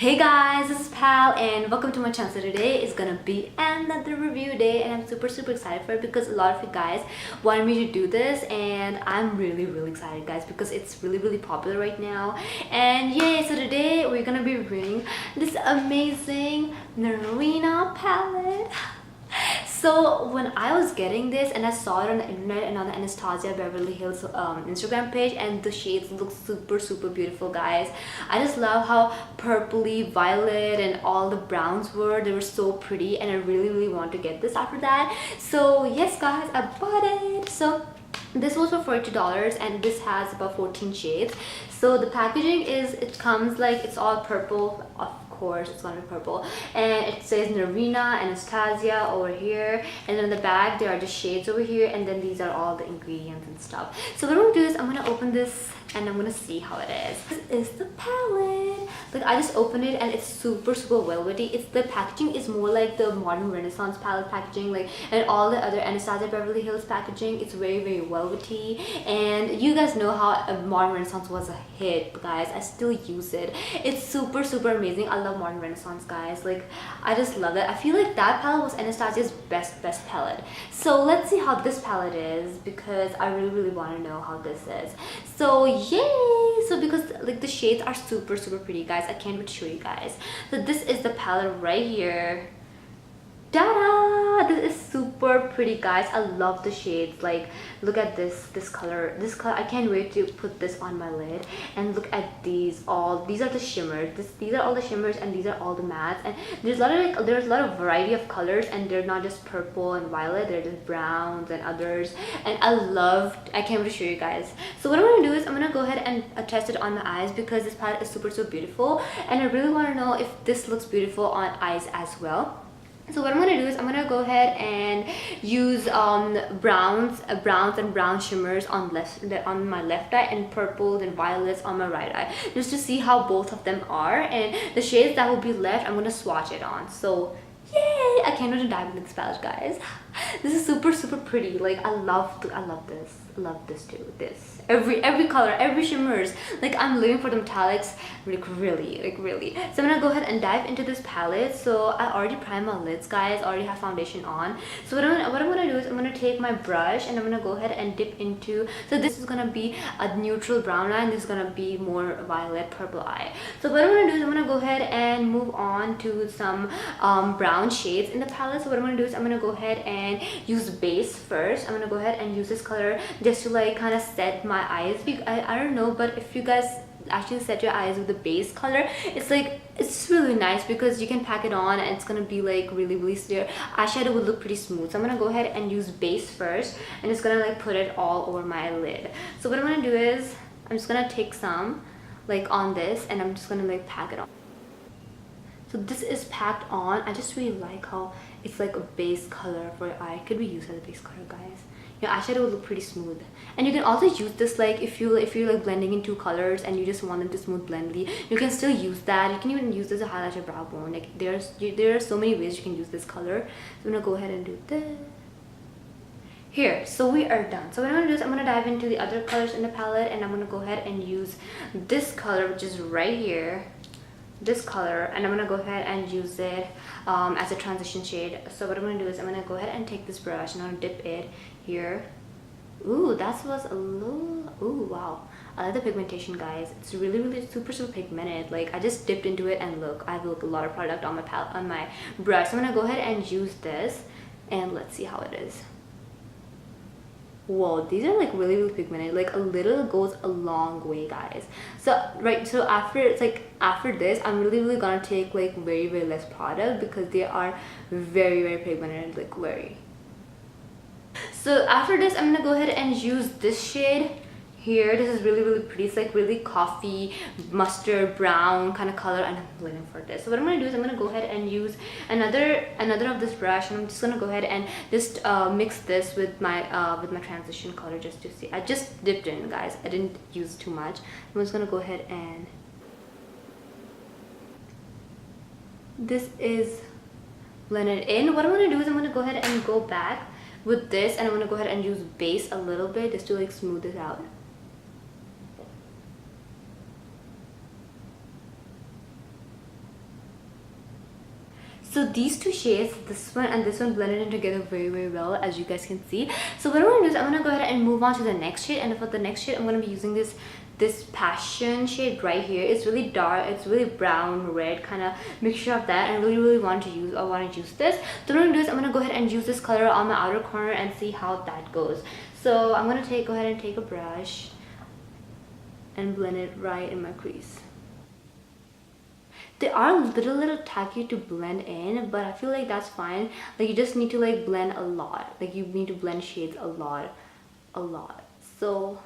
Hey guys, this is Pal and welcome to my channel. So today is gonna be another review day and I'm super excited for it because a lot of you guys wanted me to do this and I'm really excited guys because it's really popular right now. And yay, so today we're gonna be reviewing this amazing Norvina palette. So when I was getting this and I saw it on the internet and on the Anastasia Beverly Hills Instagram page, and the shades look super beautiful guys. I just love how purpley violet and all the browns were. They were so pretty and I really want to get this after that. So yes guys, I bought it. So this was for $42 and this has about 14 shades. So the packaging is, it comes like, it's all purple. Of course it's gonna be purple, and it says Norvina, Anastasia over here, and then in the back there are just shades over here, and then these are all the ingredients and stuff. So what I'm gonna do is I'm gonna open this and I'm gonna see how it is. This is the palette. Like I just opened it and it's super velvety. It's, the packaging is more like the modern Renaissance palette packaging, like, and all the other Anastasia Beverly Hills packaging. It's very velvety, and you guys know how modern Renaissance was a hit guys. I still use it. It's super amazing. I love modern Renaissance guys. Like I just love it. I feel like that palette was Anastasia's best palette. So let's see how this palette is because I really want to know how this is. So yay! So because like the shades are super pretty guys, I can't wait to show you guys. So this is the palette right here. Ta-da! This is super pretty guys. I love the shades. Like look at this color. I can't wait to put this on my lid. And look at these. These are the shimmers. These are all the shimmers and these are all the mattes. And there's a lot of variety of colors, and they're not just purple and violet, they're just browns and others. And I can't wait to show you guys. So what I'm gonna do is I'm gonna go ahead and test it on my eyes because this palette is super beautiful, and I really want to know if this looks beautiful on eyes as well. So what I'm gonna do is I'm gonna go ahead and use browns and brown shimmers on my left eye, and purples and violets on my right eye, just to see how both of them are. And the shades that will be left, I'm gonna swatch it on. So yay! I can't wait to dive into this palette guys. This is super pretty. Like I love this. I love this too. This every color, every shimmers. Like I'm living for the metallics, like really. So I'm gonna go ahead and dive into this palette. So I already primed my lids guys. I already have foundation on. So what I'm gonna do is I'm gonna take my brush and I'm gonna go ahead and dip into, so this is gonna be a neutral brown eye and this is gonna be more violet purple eye. So what I'm gonna do is I'm gonna go ahead and move on to some brown shades in the palette. So what I'm gonna do is I'm gonna go ahead and use base first. I'm gonna go ahead and use this color just to like kind of set my eyes. I don't know, but if you guys actually set your eyes with the base color, it's really nice because you can pack it on and it's gonna be like really clear. Eyeshadow would look pretty smooth. So I'm gonna go ahead and use base first and just gonna like put it all over my lid. So what I'm gonna do is I'm just gonna take some like on this and I'm just gonna like pack it on. So this is packed on. I just really like how it's like a base color for your eye. It could be used as a base color guys. Your eyeshadow will look pretty smooth, and you can also use this like if you're like blending in two colors and you just want them to smooth blendly, you can still use that. You can even use this to highlight your brow bone. Like there are so many ways you can use this color. So I'm gonna go ahead and do this here. So we are done. So what I'm gonna do is I'm gonna dive into the other colors in the palette, and I'm gonna go ahead and use this color, which is right here, this color, and I'm gonna go ahead and use it as a transition shade. So what I'm gonna do is I'm gonna go ahead and take this brush and I'm gonna dip it here. Ooh, that was a little, ooh, wow. I like the pigmentation guys. It's really super pigmented. Like I just dipped into it and look, I have a lot of product on my palette, on my brush. So I'm gonna go ahead and use this and let's see how it is. Whoa, these are like really pigmented. Like a little goes a long way guys. So so after this I'm really gonna take like very less product because they are very pigmented, like very. So after this I'm gonna go ahead and use this shade here. This is really pretty. It's like really coffee mustard brown kind of color, and I'm living for this. So what I'm gonna do is I'm gonna go ahead and use another of this brush, and I'm just gonna go ahead and just mix this with my transition color just to see. I just dipped in guys, I didn't use too much. I'm just gonna go ahead and this is blended in. What I'm gonna do is I'm gonna go ahead and go back with this, and I'm gonna go ahead and use base a little bit just to like smooth this out. So these two shades, this one and this one, blended in together very well, as you guys can see. So what I'm going to do is I'm going to go ahead and move on to the next shade, and for the next shade I'm going to be using this passion shade right here. It's really dark, it's really brown red kind of mixture of that, and I really want to use this. So what I'm going to do is I'm going to go ahead and use this color on my outer corner and see how that goes. So I'm going to go ahead and take a brush and blend it right in my crease. They are a little tacky to blend in, but I feel like that's fine. Like, you just need to like blend a lot. Like, you need to blend shades a lot. So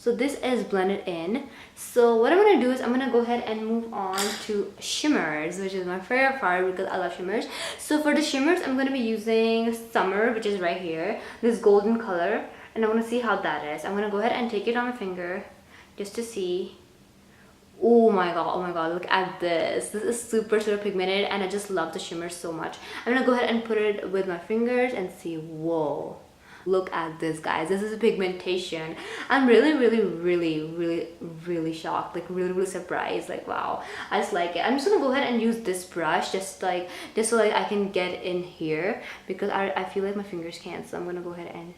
this is blended in. So what I'm gonna do is I'm gonna go ahead and move on to shimmers, which is my favorite part because I love shimmers. So for the shimmers, I'm gonna be using Summer, which is right here, this golden color, and I want to see how that is. I'm gonna go ahead and take it on my finger just to see. Oh my god, look at this. This is super pigmented, and I just love the shimmer so much. I'm gonna go ahead and put it with my fingers and see. Whoa, look at this, guys. This is pigmentation. I'm really shocked, like really surprised. Like, wow, I just like it. I'm just gonna go ahead and use this brush just so like I can get in here, because I feel like my fingers can't. So I'm gonna go ahead and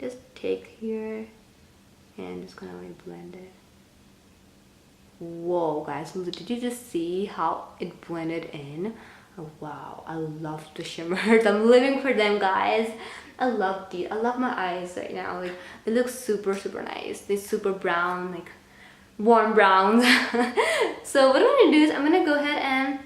just take here and just gonna like blend it. Whoa, guys, did you just see how it blended in? Oh, wow, I love the shimmers. I'm living for them, guys. I love these. I love my eyes right now. Like, they look super nice. They're super brown, like warm browns. So what I'm gonna do is I'm gonna go ahead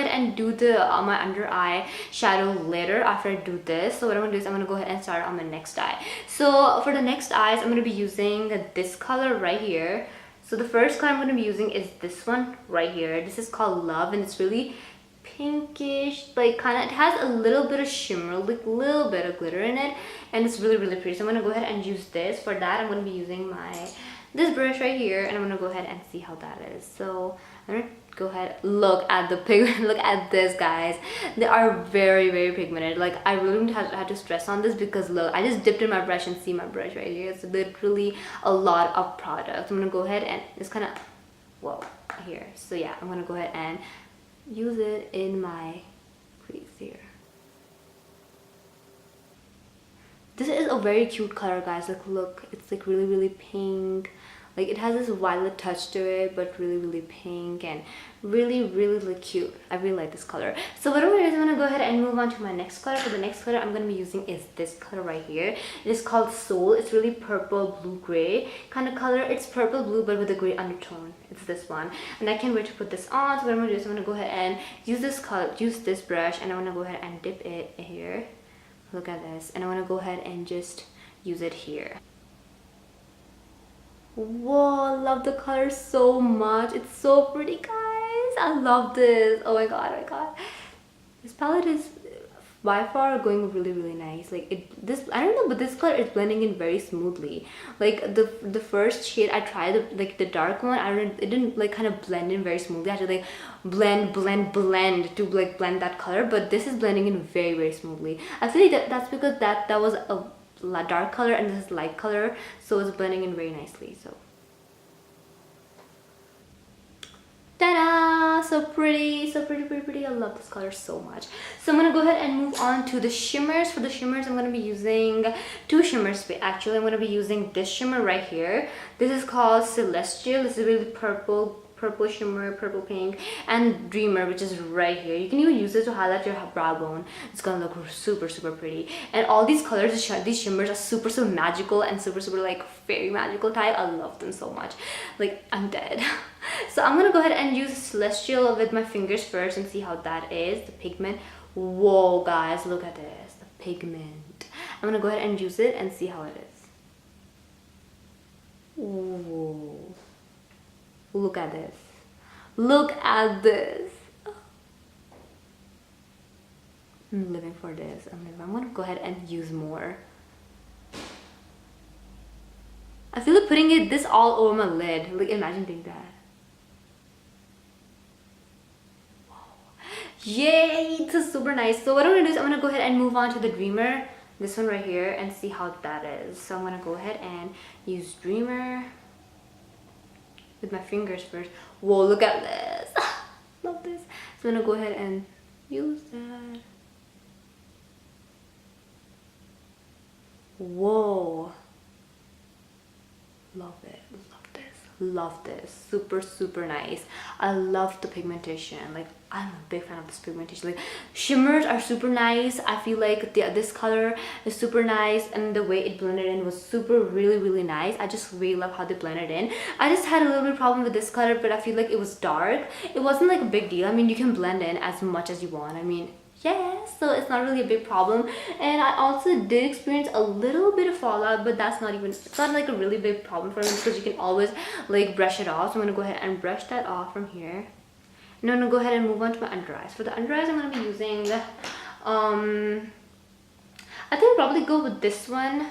and do the my under eye shadow later after I do this. So what I'm gonna do is I'm gonna go ahead and start on my next eye. So for the next eyes, I'm gonna be using this color right here. So the first color I'm going to be using is this one right here. This is called Love, and it's really pinkish, like kind of, it has a little bit of shimmer, like a little bit of glitter in it, and it's really pretty. So I'm going to go ahead and use this. For that, I'm going to be using this brush right here, and I'm going to go ahead and see how that is. So I'm going to go ahead, look at the pigment. Look at this, guys. They are very pigmented. Like, I really had to stress on this because look, I just dipped in my brush and see my brush right here. It's literally a lot of product. I'm gonna go ahead and just kind of, whoa, here. So yeah, I'm gonna go ahead and use it in my crease here. This is a very cute color, guys. Like, look, it's like really pink. Like, it has this violet touch to it, but really pink and really cute. I really like this color. So what I'm gonna do is I'm gonna go ahead and move on to my next color. For the next color I'm gonna be using is this color right here. It is called Soul. It's really purple blue gray kind of color. It's purple blue but with a gray undertone. It's this one, and I can't wait to put this on. So what I'm gonna do is I'm gonna go ahead and use this brush, and I'm gonna go ahead and dip it here. Look at this, and I want to go ahead and just use it here. Whoa, I love the color so much. It's so pretty, guys. I love this. Oh my god, this palette is by far going really nice. Like, I don't know, but this color is blending in very smoothly. Like, the first shade I tried, like the dark one, it didn't like kind of blend in very smoothly. I had to like blend to like blend that color, but this is blending in very smoothly. I feel like that's because that was a dark color and this is light color, so it's blending in very nicely. So ta-da! So pretty. I love this color so much. So I'm gonna go ahead and move on to the shimmers. For the shimmers, I'm gonna be using two shimmers. Actually, I'm gonna be using this shimmer right here. This is called Celestial. This is really purple shimmer, purple pink, and Dreamer, which is right here. You can even use this to highlight your brow bone. It's gonna look super pretty. And all these colors, these shimmers are super magical and super like fairy magical type. I love them so much. Like, I'm dead. So I'm gonna go ahead and use Celestial with my fingers first and see how that is. The pigment. Whoa, guys, look at this. The pigment. I'm gonna go ahead and use it and see how it is. Whoa. Look at this. Look at this. I'm living for this. I'm gonna go ahead and use more. I feel like putting this all over my lid. Like, imagine doing that. Wow. Yay! It's super nice. So what I'm gonna do is I'm gonna go ahead and move on to the Dreamer. This one right here, and see how that is. So I'm gonna go ahead and use Dreamer with my fingers first. Whoa, look at this. Love this. So So I'm gonna go ahead and use that. Whoa, love it, love this, super nice. I love the pigmentation. Like, I'm a big fan of this pigmentation. Like, shimmers are super nice. I feel like this color is super nice, and the way it blended in was really nice. I just really love how they blended in. I just had a little bit of problem with this color, but I feel like it was dark. It wasn't like a big deal. I mean, you can blend in as much as you want. I mean, yeah, so it's not really a big problem. And I also did experience a little bit of fallout, but that's not even, it's not like a really big problem for me, because you can always like brush it off. So I'm gonna go ahead and brush that off from here, and I'm gonna go ahead and move on to my under eyes. For the under eyes, I'm gonna be using I think I'll probably go with this one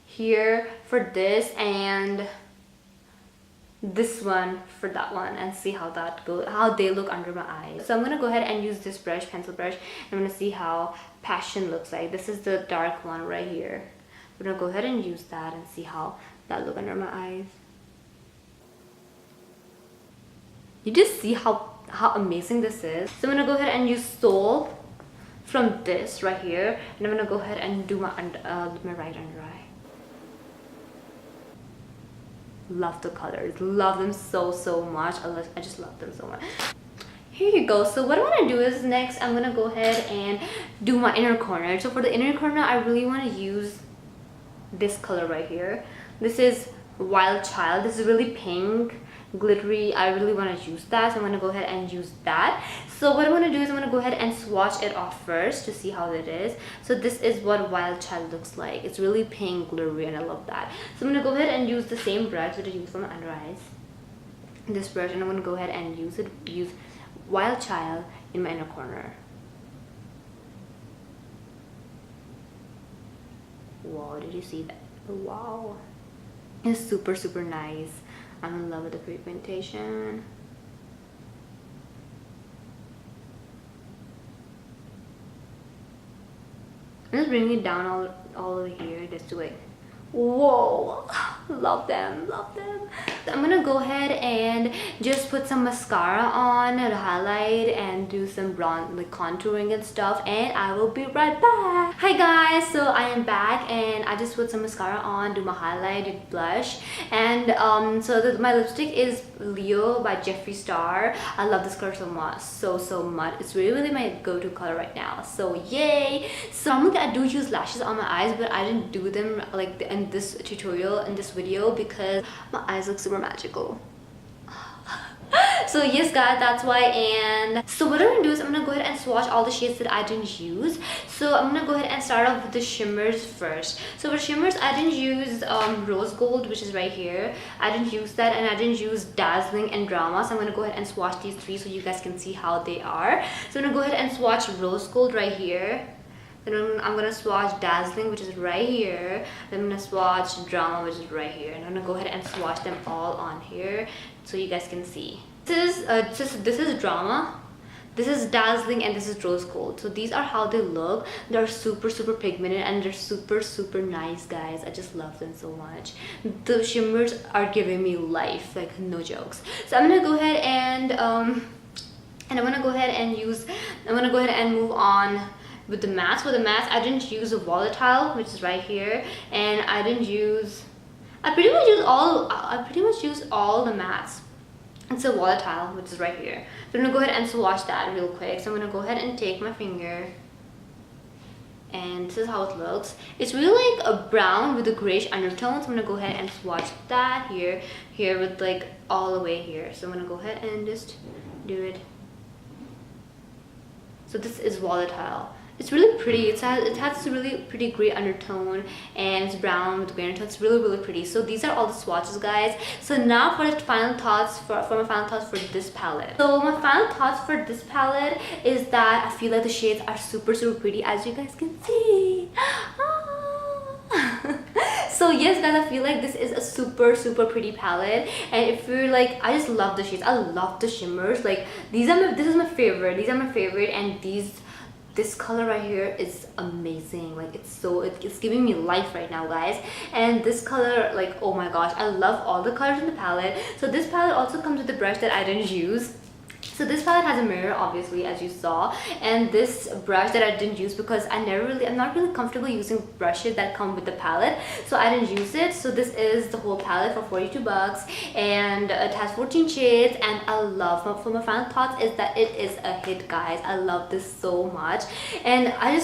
here for this, and this one for that one, and see how that goes, how they look under my eyes. So I'm gonna go ahead and use this brush, pencil brush, and I'm gonna see how Passion looks like. This is the dark one right here. I'm gonna go ahead and use that and see how that look under my eyes. You just see how amazing this is. So I'm gonna go ahead and use Soul from this right here, and I'm gonna go ahead and do my right under eye. Love the colors, love them so much. I just love them so much. Here you go. So what I'm gonna do is, next I'm gonna go ahead and do my inner corner. So for the inner corner, I really want to use this color right here. This is Wild Child. This is really pink, glittery. I really want to use that, so I'm gonna go ahead and use that. So what I'm gonna do is I'm gonna go ahead and swatch it off first to see how it is. So this is what Wild Child looks like. It's really pink, glittery, and I love that. So I'm gonna go ahead and use the same brush that I used on my under eyes, this brush, and I'm gonna go ahead and use Wild Child in my inner corner. Wow, did you see that? Wow, it's super nice. I'm in love with the pigmentation. I'm just bringing it down all over here just to like, whoa, love them. So I'm gonna go ahead and just put some mascara on to highlight and do some bronze, like contouring and stuff, and I will be right back. Hi guys, so I am back, and I just put some mascara on, do my highlight, did blush, and my lipstick is Leo by Jeffree Star. I love this color so much. It's really my go-to color right now, so yay. So normally I do use lashes on my eyes, but I didn't do them like in this tutorial, in this video, because my eyes look super magical. So yes guys, that's why. And so what I'm gonna do is I'm gonna go ahead and swatch all the shades that I didn't use. So I'm gonna go ahead and start off with the shimmers first. So for shimmers, I didn't use Rose Gold, which is right here. I didn't use that, and I didn't use Dazzling and Drama. So I'm gonna go ahead and swatch these three so you guys can see how they are. So I'm gonna go ahead and swatch Rose Gold right here. Then I'm gonna swatch Dazzling, which is right here. Then I'm gonna swatch Drama, which is right here. And I'm gonna go ahead and swatch them all on here so you guys can see. This is Drama, this is Dazzling, and this is Rose Gold. So these are how they look. They're super pigmented, and they're super nice, guys. I just love them so much. The shimmers are giving me life, like no jokes. So I'm gonna go ahead and I'm gonna go ahead and move on with the mattes. For the mattes, I didn't use a Volatile, which is right here, and I pretty much use all the mattes. It's a Volatile, which is right here. So I'm gonna go ahead and swatch that real quick. So I'm gonna go ahead and take my finger, and this is how it looks. It's really like a brown with a grayish undertone. So I'm gonna go ahead and swatch that here with like all the way here. So I'm gonna go ahead and just do it. So this is Volatile. It's really pretty. it has a really pretty gray undertone, and it's brown with gray undertone. It's really pretty. So these are all the swatches, guys. So now for the final thoughts for my final thoughts for this palette. So my final thoughts for this palette is that I feel like the shades are super pretty, as you guys can see. So yes guys, I feel like this is a super pretty palette, and if you're like, I just love the shades. I love the shimmers. Like this is my favorite. These are my favorite, and this color right here is amazing. Like it's giving me life right now, guys. And this color, like, oh my gosh, I love all the colors in the palette. So this palette also comes with a brush that I didn't use. So this palette has a mirror, obviously, as you saw, and this brush that I didn't use because I'm not really comfortable using brushes that come with the palette, so I didn't use it. So this is the whole palette for 42 bucks, and it has 14 shades, and I love, for my final thoughts is that it is a hit, guys. I love this so much, and I'm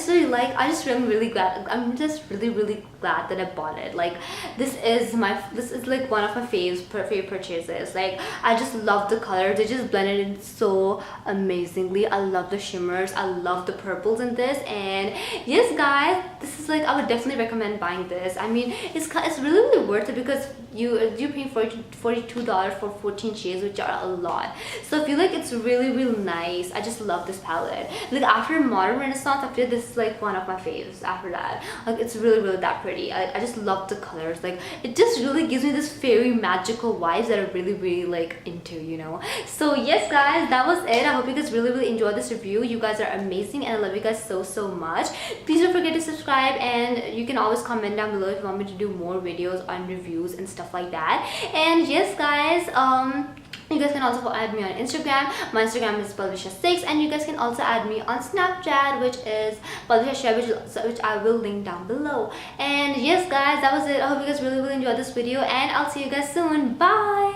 really glad. I'm just really glad that I bought it. Like, this is like one of my favorite purchases. Like, I just love the colors. They just blended in so amazingly. I love the shimmers. I love the purples in this. And yes, guys, this is like, I would definitely recommend buying this. I mean, it's really worth it because you're paying $42 for 14 shades, which are a lot. So I feel like it's really nice. I just love this palette. Like, after Modern Renaissance, I feel this is like one of my faves after that. Like, it's really that pretty. I just love the colors. Like, it just really gives me this fairy magical vibes that I really like into, you know. So yes, guys, that was it. I hope you guys really enjoyed this review. You guys are amazing, and I love you guys so much. Please don't forget to subscribe, and you can always comment down below if you want me to do more videos on reviews and stuff like that. And yes, guys, you guys can also add me on Instagram. My Instagram is PALVISHA6, and you guys can also add me on Snapchat, which is PALVISHA6, which I will link down below. And yes, guys, that was it. I hope you guys really enjoyed this video, and I'll see you guys soon. Bye.